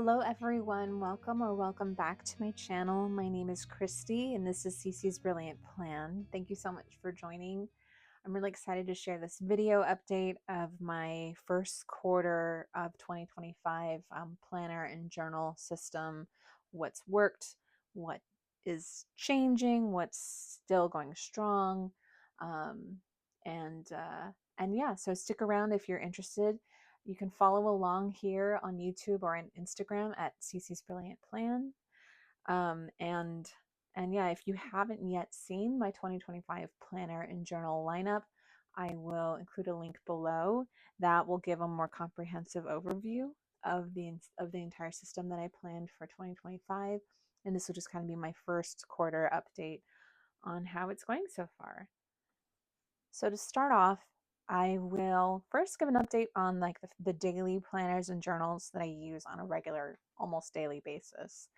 Hello everyone, welcome back to my channel. My name is Christy and this is Cece's Brilliant Plan. Thank you so much for joining. I'm really excited to share this video update of my first quarter of 2025 planner and journal system, what's worked, what is changing, what's still going strong, and yeah, so stick around if you're interested. You can follow along here on YouTube or on Instagram at Cece's Brilliant Plan. And yeah, if you haven't yet seen my 2025 planner and journal lineup, I will include a link below that will give a more comprehensive overview of the entire system that I planned for 2025. And this will just kind of be my first quarter update on how it's going so far. So to start off, I will first give an update on like the daily planners and journals that I use on a regular, almost daily basis.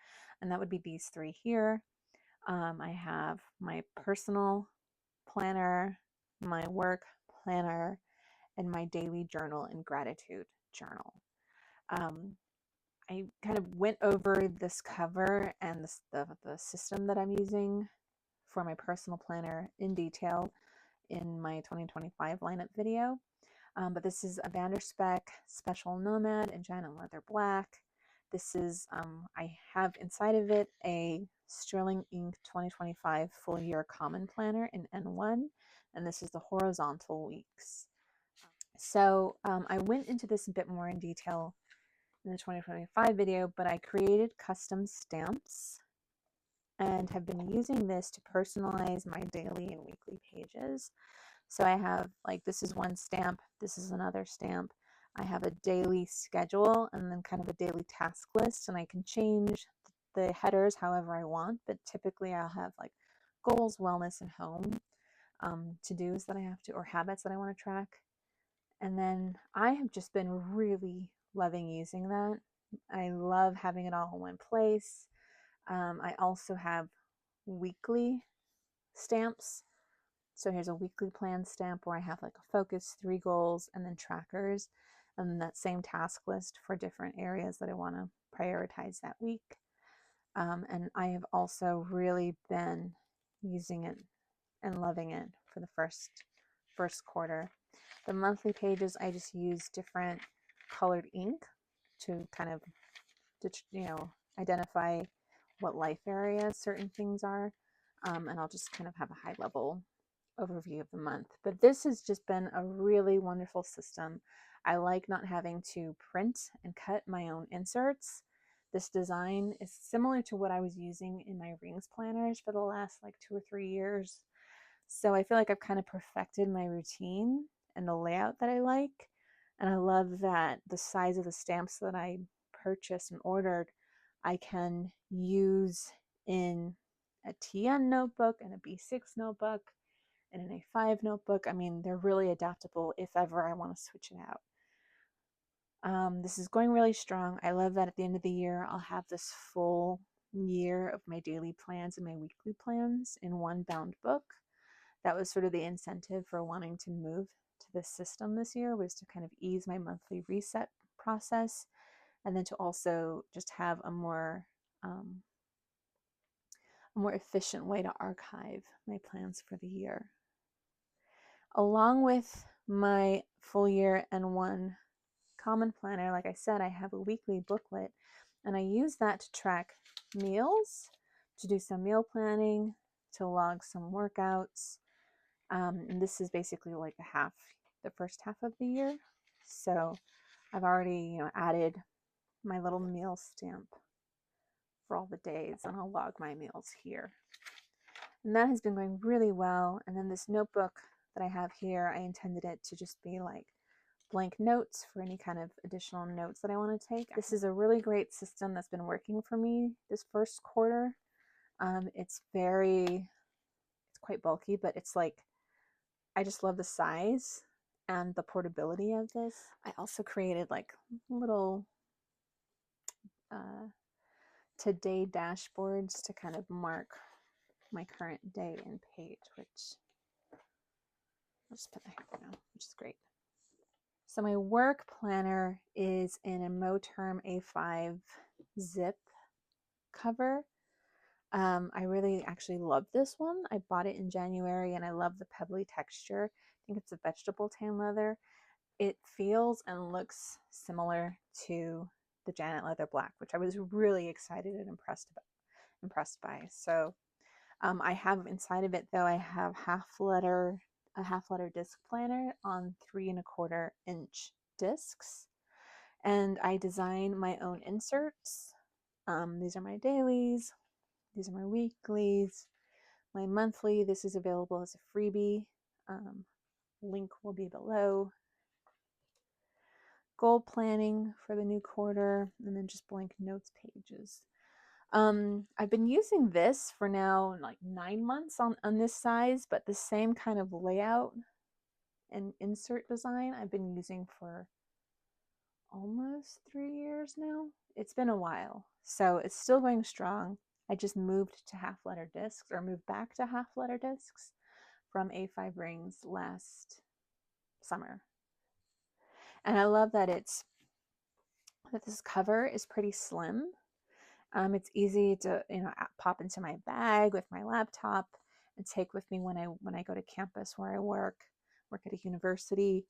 And that would be these three here. I have my personal planner, my work planner, and my daily journal and gratitude journal. I kind of went over this cover and the system that I'm using for my personal planner in detail in my 2025 lineup video. But this is a vanderspek special nomad in giant leather black. This is, I have inside of it a Sterling Ink 2025 full year common planner in N1, and this is the horizontal weeks. So I went into this a bit more in detail in the 2025 video, but I created custom stamps and have been using this to personalize my daily and weekly pages. So I have like, this is one stamp, this is another stamp. I have a daily schedule and then kind of a daily task list, and I can change the headers however I want, but typically I'll have like goals, wellness, and home, to-dos that I have to, or habits that I want to track. And then I have just been really loving using that. I love having it all in one place. I also have weekly stamps. So here's a weekly plan stamp where I have like a focus, 3 goals, and then trackers, and then that same task list for different areas that I want to prioritize that week. And I have also really been using it and loving it for the first quarter. The monthly pages, I just use different colored ink to kind of, identify what life areas certain things are. And I'll just kind of have a high level overview of the month. But this has just been a really wonderful system. I like not having to print and cut my own inserts. This design is similar to what I was using in my rings planners for the last like 2 or 3 years. So I feel like I've kind of perfected my routine and the layout that I like. And I love that the size of the stamps that I purchased and ordered, I can use in a TN notebook and a B6 notebook and an A5 notebook. I mean, they're really adaptable if ever I want to switch it out. This is going really strong. I love that at the end of the year, I'll have this full year of my daily plans and my weekly plans in one bound book. That was sort of the incentive for wanting to move to this system this year, was to kind of ease my monthly reset process, and then to also just have a more efficient way to archive my plans for the year. Along with my full year N1 common planner, like I said, I have a weekly booklet, and I use that to track meals, to do some meal planning, to log some workouts. And this is basically like the first half of the year. So I've already, added my little meal stamp for all the days, and I'll log my meals here. And that has been going really well. And then this notebook that I have here, I intended it to just be like blank notes for any kind of additional notes that I want to take. This is a really great system that's been working for me this first quarter. It's quite bulky, but it's like, I just love the size and the portability of this. I also created like little today dashboards to kind of mark my current day and page, which I'll just put there now, which is great. So my work planner is in a Moterm A5 zip cover. I really actually love this one. I bought it in January and I love the pebbly texture. I think it's a vegetable tan leather. It feels and looks similar to the Janet Leather Black, which I was really excited and impressed by. So I have inside of it though, I have a half letter disc planner on 3¼ inch discs, and I design my own inserts. These are my dailies, these are my weeklies, my monthly. This is available as a freebie. Link will be below. Goal planning for the new quarter, and then just blank notes pages. I've been using this for now like 9 months on this size, but the same kind of layout and insert design I've been using for almost 3 years now. It's been a while, so it's still going strong. I just moved to half letter discs, or moved back to half letter discs from A5 rings last summer. And I love that this cover is pretty slim. It's easy to pop into my bag with my laptop and take with me when I go to campus where I work at a university.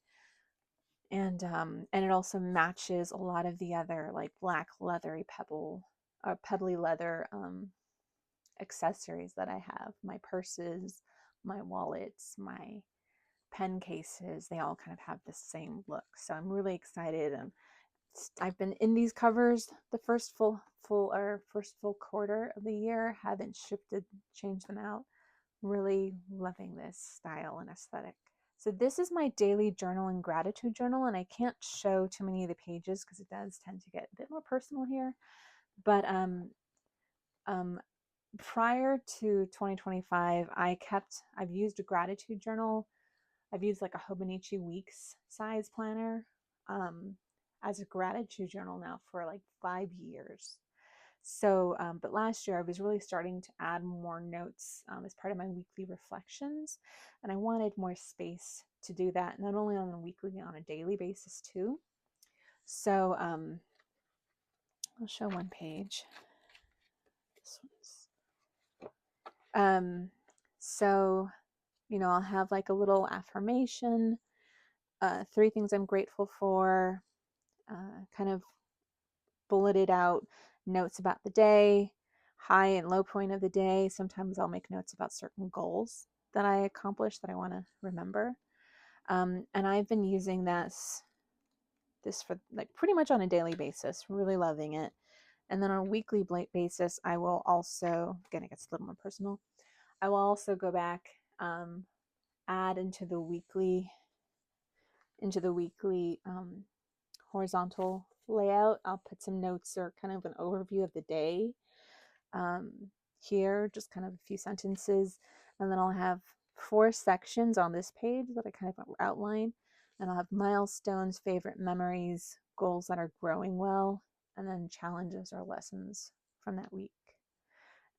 And it also matches a lot of the other like black leathery pebbly leather accessories that I have. My purses, my wallets, my pen cases, they all kind of have the same look. So I'm really excited. And I've been in these covers the first full quarter of the year. Haven't changed them out. Really loving this style and aesthetic. So this is my daily journal and gratitude journal, and I can't show too many of the pages because it does tend to get a bit more personal here. But prior to 2025, I've used a gratitude journal. I've used like a Hobonichi Weeks size planner as a gratitude journal now for like 5 years. So, but last year I was really starting to add more notes as part of my weekly reflections, and I wanted more space to do that, not only on a weekly, on a daily basis too. So I'll show one page. This one's, so, I'll have like a little affirmation, 3 things I'm grateful for, kind of bulleted out notes about the day, high and low point of the day. Sometimes I'll make notes about certain goals that I accomplished that I want to remember. And I've been using this for like pretty much on a daily basis, really loving it. And then on a weekly basis, I will also, again, it gets a little more personal, I will also go back, add into the weekly horizontal layout. I'll put some notes or kind of an overview of the day here, just kind of a few sentences, and then I'll have 4 sections on this page that I kind of outline, and I'll have milestones, favorite memories, goals that are growing well, and then challenges or lessons from that week.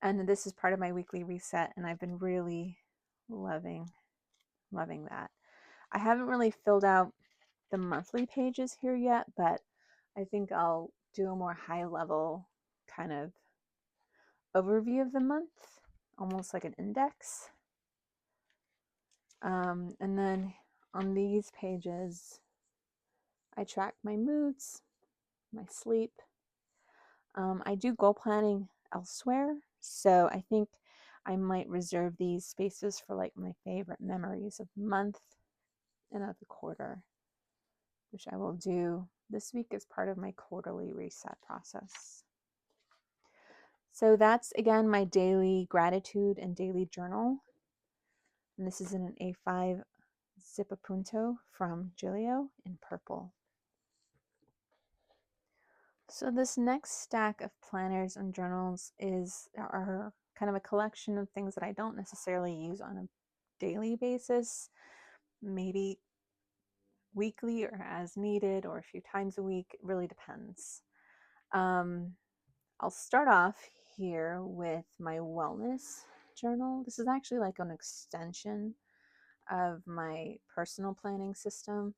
And this is part of my weekly reset, and I've been really loving that. I haven't really filled out the monthly pages here yet, but I think I'll do a more high level kind of overview of the month, almost like an index. And then on these pages, I track my moods, my sleep. I do goal planning elsewhere, so I think I might reserve these spaces for like my favorite memories of the month and of the quarter, which I will do this week as part of my quarterly reset process. So that's, again, my daily gratitude and daily journal. And this is in an A5 zip appunto from Gillio in purple. So this next stack of planners and journals are kind of a collection of things that I don't necessarily use on a daily basis, maybe weekly or as needed or a few times a week. It really depends. I'll start off here with my wellness journal. This is actually like an extension of my personal planning system.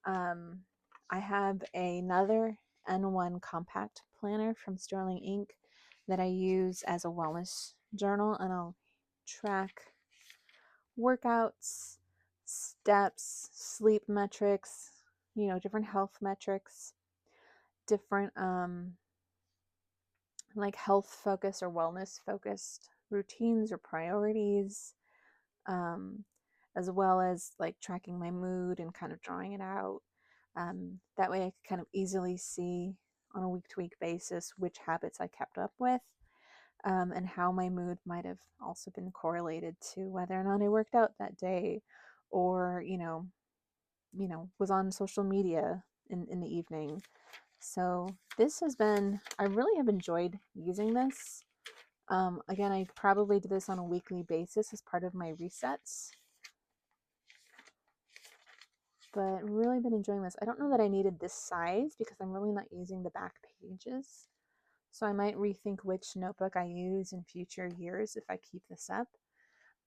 I have another N1 compact planner from Sterling Ink that I use as a wellness journal, and I'll track workouts, steps, sleep metrics, different health metrics, different like health focused or wellness focused routines or priorities, um, as well as like tracking my mood and kind of drawing it out. That way I could kind of easily see on a week to week basis which habits I kept up with, and how my mood might have also been correlated to whether or not I worked out that day, or was on social media in the evening. So this has been, I really have enjoyed using this. Again, I probably do this on a weekly basis as part of my resets, but really been enjoying this. I don't know that I needed this size because I'm really not using the back pages. So I might rethink which notebook I use in future years if I keep this up.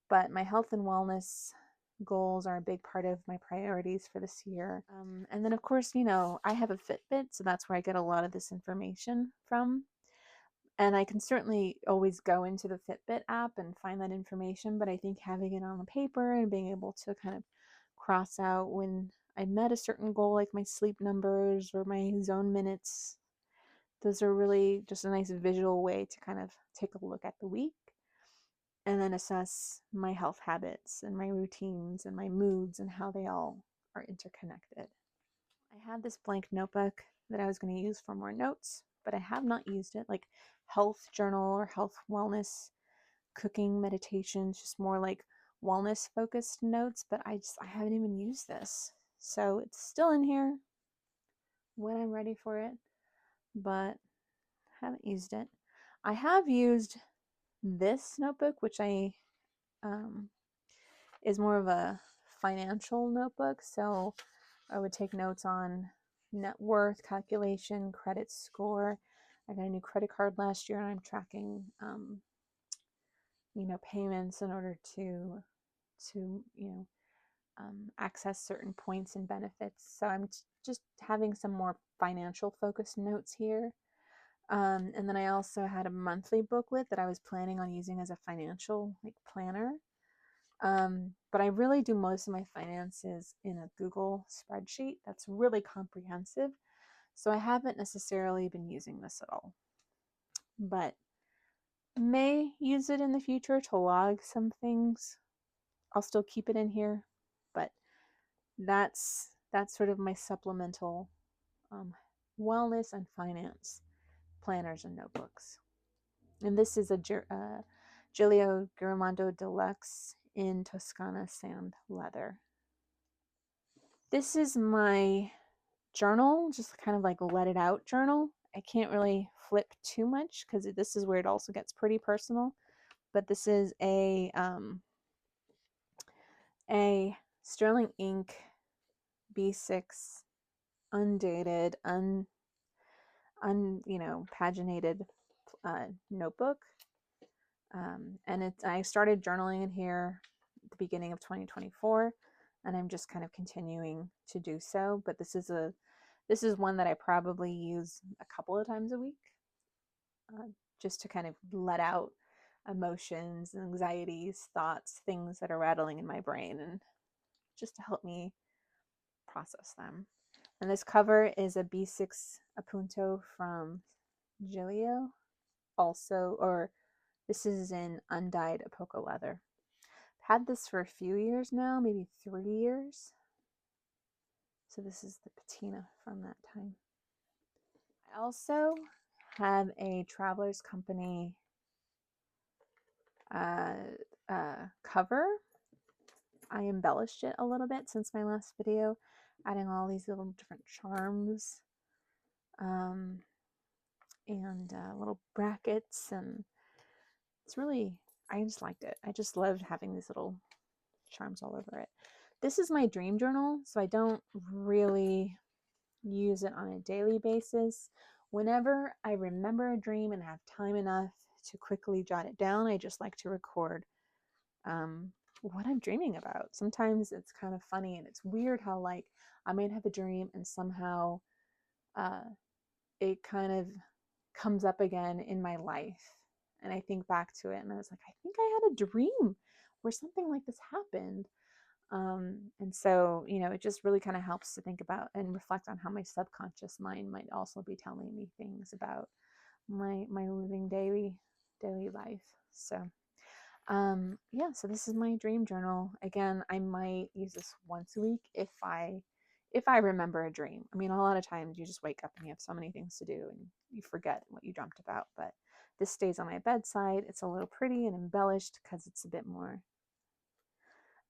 But my health and wellness goals are a big part of my priorities for this year. And then, of course, I have a Fitbit, so that's where I get a lot of this information from. And I can certainly always go into the Fitbit app and find that information, but I think having it on the paper and being able to kind of cross out when I met a certain goal, like my sleep numbers or my zone minutes, those are really just a nice visual way to kind of take a look at the week and then assess my health habits and my routines and my moods and how they all are interconnected. I had this blank notebook that I was going to use for more notes, but I have not used it, like health journal or health wellness, cooking, meditations, just more like wellness focused notes, but I haven't even used this. So it's still in here when I'm ready for it, but haven't used it. I have used this notebook, which is more of a financial notebook. So I would take notes on net worth calculation, credit score. I got a new credit card last year and I'm tracking, payments in order to access certain points and benefits. So I'm just having some more financial focused notes here. And then I also had a monthly booklet that I was planning on using as a financial planner. But I really do most of my finances in a Google spreadsheet that's really comprehensive. So I haven't necessarily been using this at all, but may use it in the future to log some things. I'll still keep it in here, but that's sort of my supplemental wellness and finance planners and notebooks. And this is a Gillio Deluxe in Toscana sand leather. This is my journal, just kind of like let it out journal. I can't really flip too much because this is where it also gets pretty personal. But this is a Sterling Ink B6 undated, paginated notebook. And I started journaling in here at the beginning of 2024, and I'm just kind of continuing to do so. But this is one that I probably use a couple of times a week, just to kind of let out emotions, anxieties, thoughts, things that are rattling in my brain, and just to help me process them. And this cover is a B6 Appunto from Gillio, or this is in undyed Apoca leather. I've had this for a few years now, maybe 3 years. So this is the patina from that time. I also have a Traveler's Company cover. I embellished it a little bit since my last video, adding all these little different charms and little brackets, and it's really, I just liked it. I just loved having these little charms all over it. This is my dream journal, so I don't really use it on a daily basis. Whenever I remember a dream and have time enough to quickly jot it down, I just like to record what I'm dreaming about. Sometimes it's kind of funny and it's weird how like I might have a dream and somehow it kind of comes up again in my life. And I think back to it and I was like, I think I had a dream where something like this happened. And so, it just really kind of helps to think about and reflect on how my subconscious mind might also be telling me things about my living daily life. So yeah, so this is my dream journal. Again, I might use this once a week if I remember a dream. I mean, a lot of times you just wake up and you have so many things to do and you forget what you dreamt about, but this stays on my bedside. It's a little pretty and embellished because it's a bit more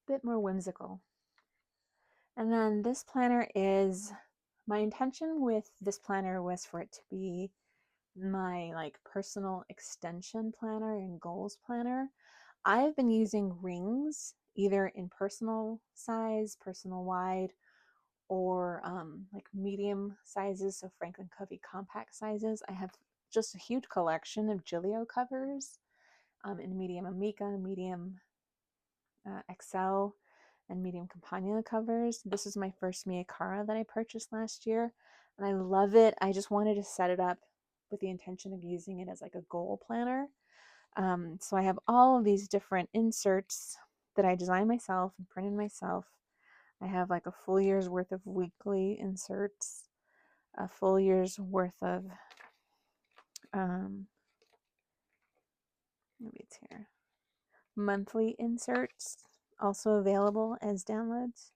whimsical. And then this planner is, my intention with this planner was for it to be my like personal extension planner and goals planner. I've been using rings either in personal size, personal wide, or like medium sizes, so Franklin Covey compact sizes. I have just a huge collection of gillio covers in medium Amica, medium XL, and medium Campagna covers. This is my first Mia Cara that I purchased last year, and I love it. I just wanted to set it up with the intention of using it as like a goal planner. So I have all of these different inserts that I designed myself and printed myself. I have like a full year's worth of weekly inserts, a full year's worth of, maybe it's here, monthly inserts also available as downloads.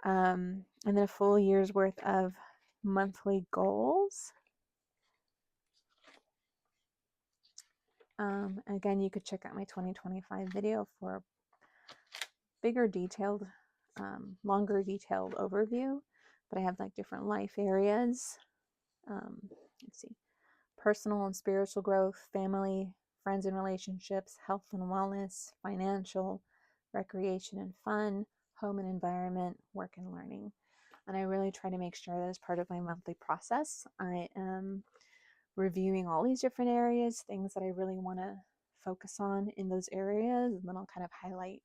And then a full year's worth of monthly goals. Again, you could check out my 2025 video for a bigger detailed, longer detailed overview, but I have like different life areas. Let's see, personal and spiritual growth, family, friends and relationships, health and wellness, financial, recreation and fun, home and environment, work and learning. And I really try to make sure that as part of my monthly process, I am reviewing all these different areas, things that I really want to focus on in those areas, and then I'll kind of highlight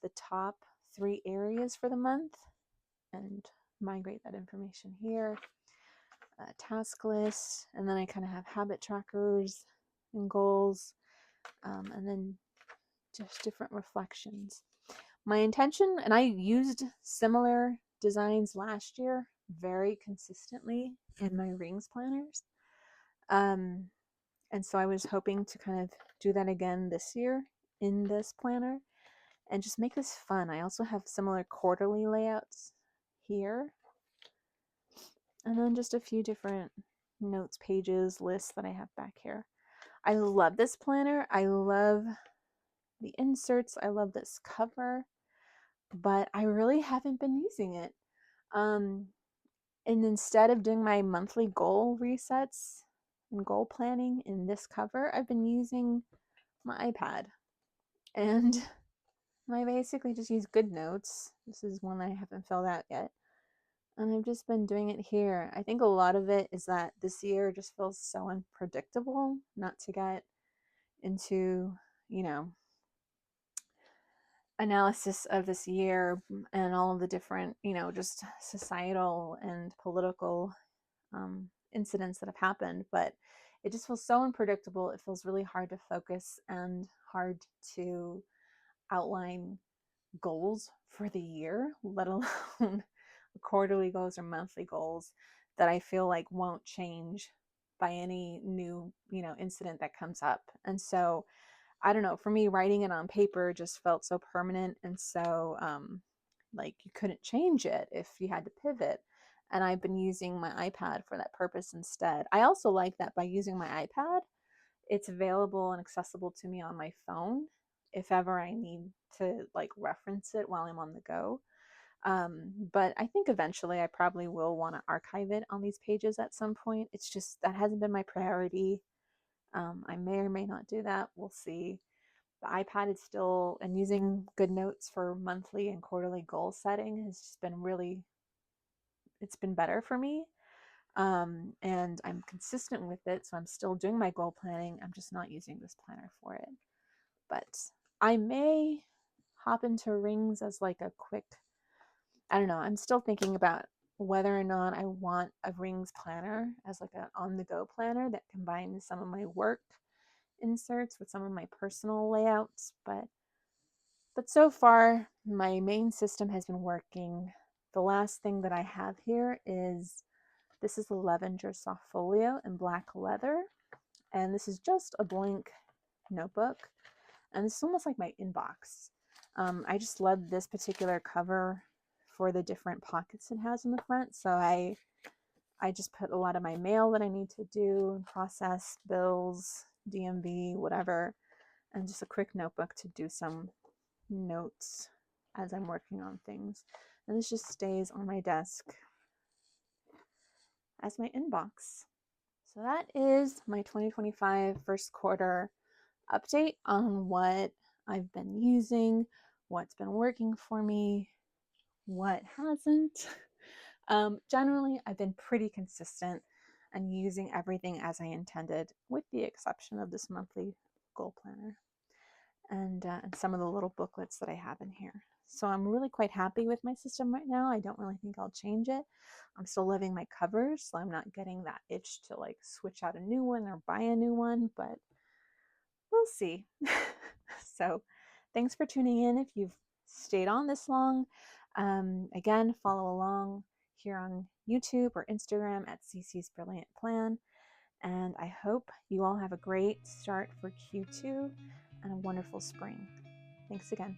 the top 3 areas for the month and migrate that information here. Task list, and then I kind of have habit trackers and goals, and then just different reflections. My intention, and I used similar designs last year very consistently in my rings planners, and so I was hoping to kind of do that again this year in this planner and just make this fun. I also have similar quarterly layouts here, and then just a few different notes pages, lists that I have back here. I love this planner. I love the inserts. I love this cover, but I really haven't been using it. And instead of doing my monthly goal resets and goal planning in this cover, I've been using my iPad. And I basically just use GoodNotes. This is one I haven't filled out yet. And I've just been doing it here. I think a lot of it is that this year just feels so unpredictable, not to get into, analysis of this year and all of the different, just societal and political incidents that have happened. But it just feels so unpredictable. It feels really hard to focus and hard to outline goals for the year, let alone quarterly goals or monthly goals that I feel like won't change by any new, incident that comes up. And so I don't know, for me, writing it on paper just felt so permanent and so like you couldn't change it if you had to pivot. And I've been using my iPad for that purpose instead. I also like that by using my iPad, it's available and accessible to me on my phone if ever I need to like reference it while I'm on the go. But I think eventually I probably will want to archive it on these pages at some point. It's just that hasn't been my priority. I may or may not do that. We'll see. The iPad is still, and using GoodNotes for monthly and quarterly goal setting has just been really, it's been better for me. And I'm consistent with it. So I'm still doing my goal planning. I'm just not using this planner for it. But I may hop into rings as like a quick, I don't know. I'm still thinking about whether or not I want a rings planner as like an on-the-go planner that combines some of my work inserts with some of my personal layouts, but so far my main system has been working. The last thing that I have here is this is the Lavender Soft Folio in black leather, and this is just a blank notebook, and this is almost like my inbox. I just love this particular cover for the different pockets it has in the front, so I just put a lot of my mail that I need to do, process, bills, DMV, whatever, and just a quick notebook to do some notes as I'm working on things. And this just stays on my desk as my inbox. So that is my 2025 first quarter update on what I've been using, what's been working for me, what hasn't. Generally, I've been pretty consistent and using everything as I intended, with the exception of this monthly goal planner and some of the little booklets that I have in here. So I'm really quite happy with my system right now. I don't really think I'll change it. I'm still loving my covers, so I'm not getting that itch to like switch out a new one or buy a new one, but we'll see. So thanks for tuning in if you've stayed on this long. Again, follow along here on YouTube or Instagram at CC's Brilliant Plan. And I hope you all have a great start for Q2 and a wonderful spring. Thanks again.